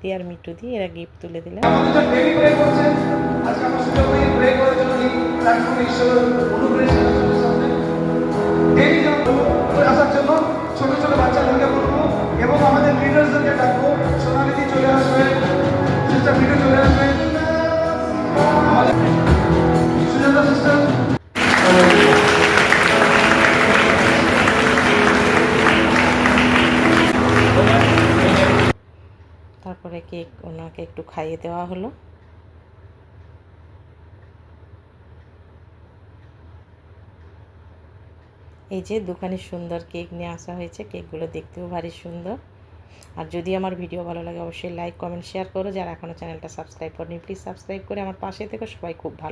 দি আর me too দি এরা gift তুলে দিলেন। ছোট ছোট বাচ্চাদেরকে বলবো এবং আমাদের লিডার্সদেরকে ডাকবো। সোনালিদি চলে আসবে, সিস্টার মিটু চলে আসবে, আমাদের সুজাতা সিস্টার। তারপরে কেক ওনাকে একটু খাইয়ে দেওয়া হলো। এই যে দোকানে সুন্দর কেক নিয়ে আসা হয়েছে, কেকগুলো দেখতেও ভারী সুন্দর। আর যদি আমার ভিডিও ভালো লাগে অবশ্যই লাইক কমেন্ট শেয়ার করো। যারা এখনও চ্যানেলটা সাবস্ক্রাইব করেনি প্লিজ সাবস্ক্রাইব করে আমার পাশে থেকো। সবাই খুব ভালো।